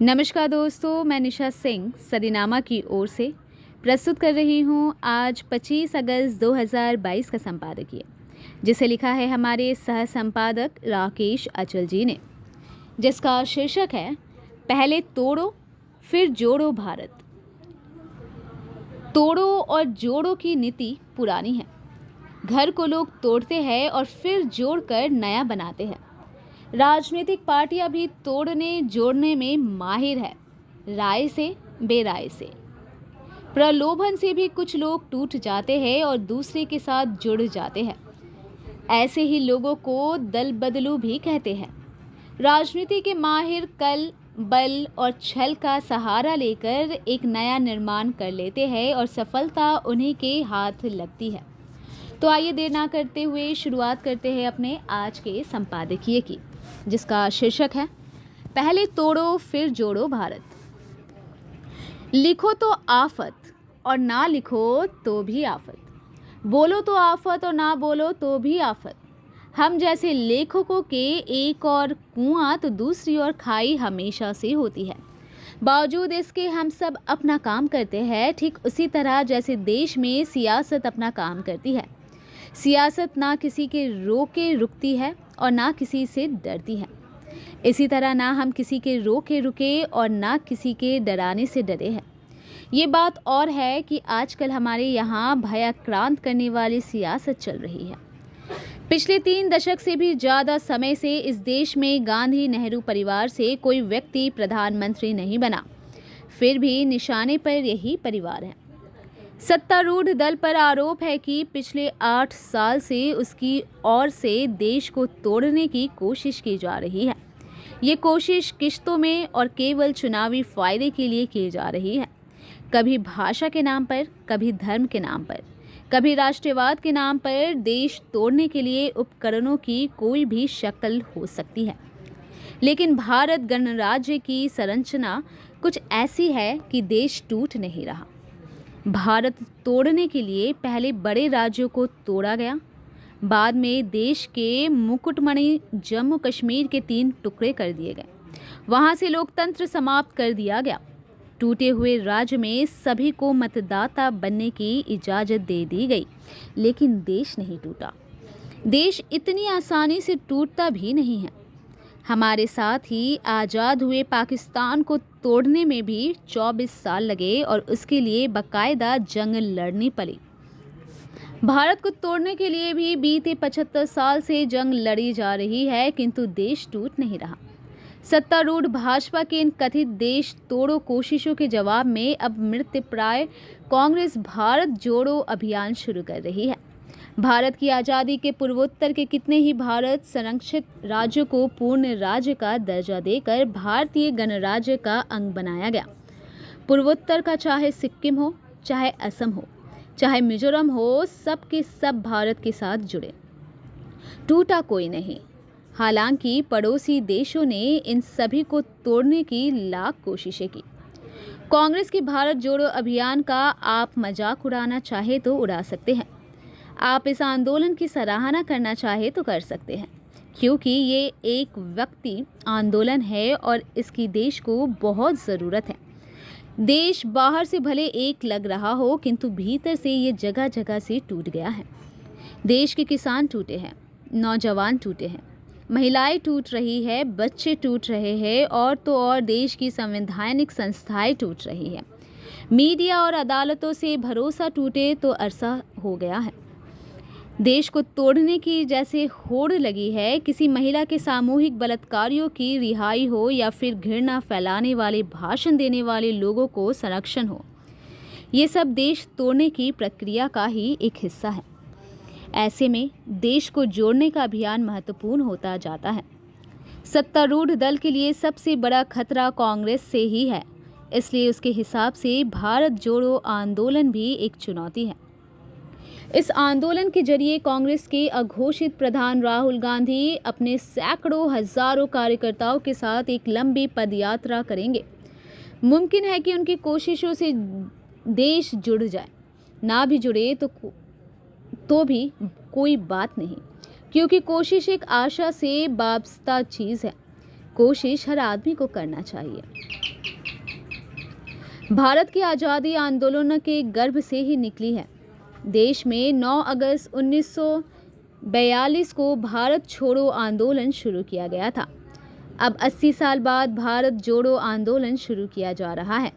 नमस्कार दोस्तों, मैं निशा सिंह सदीनामा की ओर से प्रस्तुत कर रही हूँ आज 25 अगस्त 2022 का संपादकीय, जिसे लिखा है हमारे सह संपादक राकेश अचल जी ने, जिसका शीर्षक है पहले तोड़ो फिर जोड़ो भारत। तोड़ो और जोड़ो की नीति पुरानी है। घर को लोग तोड़ते हैं और फिर जोड़कर नया बनाते हैं। राजनीतिक पार्टियां भी तोड़ने जोड़ने में माहिर है, राय से बेराय से। प्रलोभन से भी कुछ लोग टूट जाते हैं और दूसरे के साथ जुड़ जाते हैं। ऐसे ही लोगों को दल बदलू भी कहते हैं। राजनीति के माहिर कल बल और छल का सहारा लेकर एक नया निर्माण कर लेते हैं और सफलता उन्हीं के हाथ लगती है। तो आइए देर ना करते हुए शुरुआत करते हैं अपने आज के संपादकीय की, जिसका शीर्षक है पहले तोड़ो फिर जोड़ो भारत। लिखो तो आफत और ना लिखो तो भी आफत, बोलो तो आफत और ना बोलो तो भी आफत। हम जैसे लेखकों के एक और कुआं तो दूसरी ओर खाई हमेशा से होती है। बावजूद इसके हम सब अपना काम करते हैं, ठीक उसी तरह जैसे देश में सियासत अपना काम करती है। सियासत ना किसी के रोके रुकती है और ना किसी से डरती है। इसी तरह ना हम किसी के रोके रुके और ना किसी के डराने से डरे हैं। ये बात और है कि आजकल हमारे यहाँ भयाक्रांत करने वाली सियासत चल रही है। पिछले 3 दशक से भी ज़्यादा समय से इस देश में गांधी नेहरू परिवार से कोई व्यक्ति प्रधानमंत्री नहीं बना, फिर भी निशाने पर यही परिवार है। सत्तारूढ़ दल पर आरोप है कि पिछले 8 साल से उसकी ओर से देश को तोड़ने की कोशिश की जा रही है। ये कोशिश किश्तों में और केवल चुनावी फायदे के लिए की जा रही है। कभी भाषा के नाम पर, कभी धर्म के नाम पर, कभी राष्ट्रवाद के नाम पर देश तोड़ने के लिए उपकरणों की कोई भी शक्ल हो सकती है। लेकिन भारत गणराज्य की संरचना कुछ ऐसी है कि देश टूट नहीं रहा। भारत तोड़ने के लिए पहले बड़े राज्यों को तोड़ा गया, बाद में देश के मुकुटमणि जम्मू कश्मीर के 3 टुकड़े कर दिए गए। वहां से लोकतंत्र समाप्त कर दिया गया। टूटे हुए राज्य में सभी को मतदाता बनने की इजाज़त दे दी गई, लेकिन देश नहीं टूटा। देश इतनी आसानी से टूटता भी नहीं है। हमारे साथ ही आज़ाद हुए पाकिस्तान को तोड़ने में भी 24 साल लगे और उसके लिए बाकायदा जंग लड़नी पड़ी। भारत को तोड़ने के लिए भी बीते 75 साल से जंग लड़ी जा रही है, किंतु देश टूट नहीं रहा। सत्तारूढ़ भाजपा के इन कथित देश तोड़ो कोशिशों के जवाब में अब मृतप्राय कांग्रेस भारत जोड़ो अभियान शुरू कर रही है। भारत की आज़ादी के पूर्वोत्तर के कितने ही भारत संरक्षित राज्यों को पूर्ण राज्य का दर्जा देकर भारतीय गणराज्य का अंग बनाया गया। पूर्वोत्तर का चाहे सिक्किम हो, चाहे असम हो, चाहे मिजोरम हो, सब के सब भारत के साथ जुड़े, टूटा कोई नहीं। हालांकि पड़ोसी देशों ने इन सभी को तोड़ने की लाख कोशिशें की। कांग्रेस की भारत जोड़ो अभियान का आप मजाक उड़ाना चाहे तो उड़ा सकते हैं। आप इस आंदोलन की सराहना करना चाहे तो कर सकते हैं, क्योंकि ये एक व्यक्ति आंदोलन है और इसकी देश को बहुत ज़रूरत है। देश बाहर से भले एक लग रहा हो, किंतु भीतर से ये जगह जगह से टूट गया है। देश के किसान टूटे हैं, नौजवान टूटे हैं, महिलाएं टूट रही है, बच्चे टूट रहे हैं और तो और देश की संवैधानिक संस्थाएं टूट रही है। मीडिया और अदालतों से भरोसा टूटे तो अरसा हो गया है। देश को तोड़ने की जैसे होड़ लगी है। किसी महिला के सामूहिक बलात्कारियों की रिहाई हो या फिर घृणा फैलाने वाले भाषण देने वाले लोगों को संरक्षण हो, ये सब देश तोड़ने की प्रक्रिया का ही एक हिस्सा है। ऐसे में देश को जोड़ने का अभियान महत्वपूर्ण होता जाता है। सत्तारूढ़ दल के लिए सबसे बड़ा खतरा कांग्रेस से ही है, इसलिए उसके हिसाब से भारत जोड़ो आंदोलन भी एक चुनौती है। इस आंदोलन के जरिए कांग्रेस के अघोषित प्रधान राहुल गांधी अपने सैकड़ों हजारों कार्यकर्ताओं के साथ एक लंबी पदयात्रा करेंगे। मुमकिन है कि उनकी कोशिशों से देश जुड़ जाए, ना भी जुड़े तो भी कोई बात नहीं, क्योंकि कोशिश एक आशा से वाबस्ता चीज़ है। कोशिश हर आदमी को करना चाहिए। भारत की आज़ादी आंदोलन के गर्भ से ही निकली है। देश में 9 अगस्त 1942 को भारत छोड़ो आंदोलन शुरू किया गया था। अब 80 साल बाद भारत जोड़ो आंदोलन शुरू किया जा रहा है।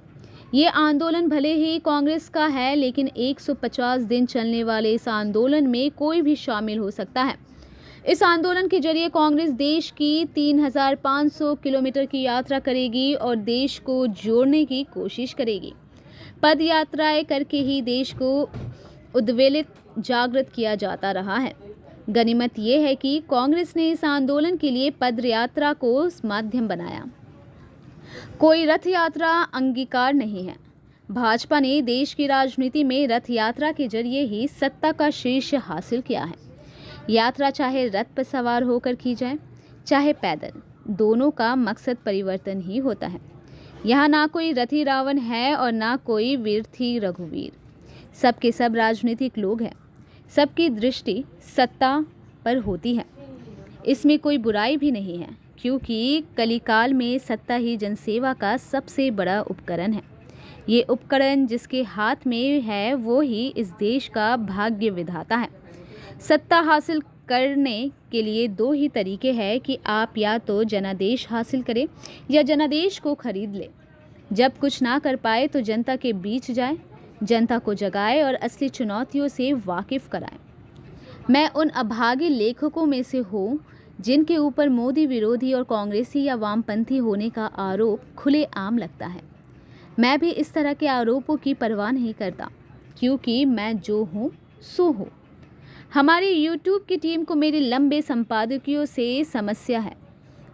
ये आंदोलन भले ही कांग्रेस का है, लेकिन 150 दिन चलने वाले इस आंदोलन में कोई भी शामिल हो सकता है। इस आंदोलन के जरिए कांग्रेस देश की 3500 किलोमीटर की यात्रा करेगी और देश को जोड़ने की कोशिश करेगी। पद यात्राएं करके ही देश को उद्वेलित जागृत किया जाता रहा है। गनीमत यह है कि कांग्रेस ने इस आंदोलन के लिए पद यात्रा को माध्यम बनाया। कोई रथ यात्रा अंगीकार नहीं है। भाजपा ने देश की राजनीति में रथ यात्रा के जरिए ही सत्ता का शीर्ष हासिल किया है। यात्रा चाहे रथ पर सवार होकर की जाए, चाहे पैदल, दोनों का मकसद परिवर्तन ही होता है। यहाँ ना कोई रथी रावण है और ना कोई वीरथी रघुवीर। सबके सब राजनीतिक लोग हैं। सबकी दृष्टि सत्ता पर होती है। इसमें कोई बुराई भी नहीं है, क्योंकि कलिकाल में सत्ता ही जनसेवा का सबसे बड़ा उपकरण है। ये उपकरण जिसके हाथ में है वो ही इस देश का भाग्य विधाता है। सत्ता हासिल करने के लिए 2 ही तरीके हैं कि आप या तो जनादेश हासिल करें या जनादेश को खरीद लें। जब कुछ ना कर पाए तो जनता के बीच जाए, जनता को जगाए और असली चुनौतियों से वाकिफ कराए। मैं उन अभागे लेखकों में से हूँ जिनके ऊपर मोदी विरोधी और कांग्रेसी या वामपंथी होने का आरोप खुलेआम लगता है। मैं भी इस तरह के आरोपों की परवाह नहीं करता, क्योंकि मैं जो हूँ सो हूँ। हमारी YouTube की टीम को मेरे लंबे संपादकीयों से समस्या है।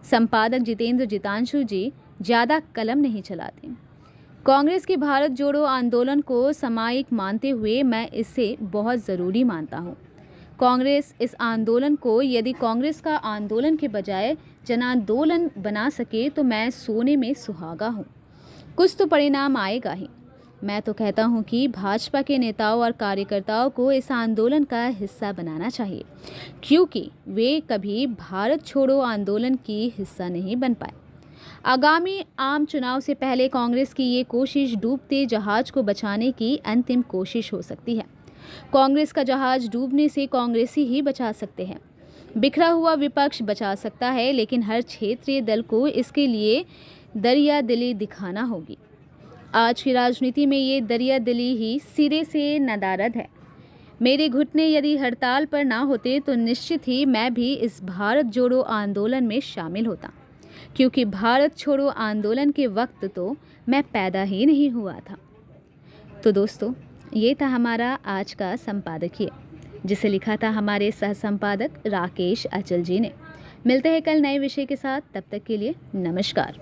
संपादक जितेंद्र जितांशु जी ज़्यादा कलम नहीं चलाते। कांग्रेस के भारत जोड़ो आंदोलन को सामयिक मानते हुए मैं इसे बहुत ज़रूरी मानता हूँ। कांग्रेस इस आंदोलन को यदि कांग्रेस का आंदोलन के बजाय जनांदोलन बना सके तो मैं सोने में सुहागा हूँ। कुछ तो परिणाम आएगा ही। मैं तो कहता हूँ कि भाजपा के नेताओं और कार्यकर्ताओं को इस आंदोलन का हिस्सा बनाना चाहिए, क्योंकि वे कभी भारत छोड़ो आंदोलन की हिस्सा नहीं बन पाए। आगामी आम चुनाव से पहले कांग्रेस की ये कोशिश डूबते जहाज को बचाने की अंतिम कोशिश हो सकती है। कांग्रेस का जहाज डूबने से कांग्रेसी ही बचा सकते हैं। बिखरा हुआ विपक्ष बचा सकता है, लेकिन हर क्षेत्रीय दल को इसके लिए दरिया दिली दिखाना होगी। आज की राजनीति में ये दरिया दिली ही सिरे से नदारद है। मेरे घुटने यदि हड़ताल पर ना होते तो निश्चित ही मैं भी इस भारत जोड़ो आंदोलन में शामिल होता, क्योंकि भारत छोड़ो आंदोलन के वक्त तो मैं पैदा ही नहीं हुआ था। तो दोस्तों, ये था हमारा आज का संपादकीय, जिसे लिखा था हमारे सह संपादक राकेश अचल जी ने। मिलते हैं कल नए विषय के साथ, तब तक के लिए नमस्कार।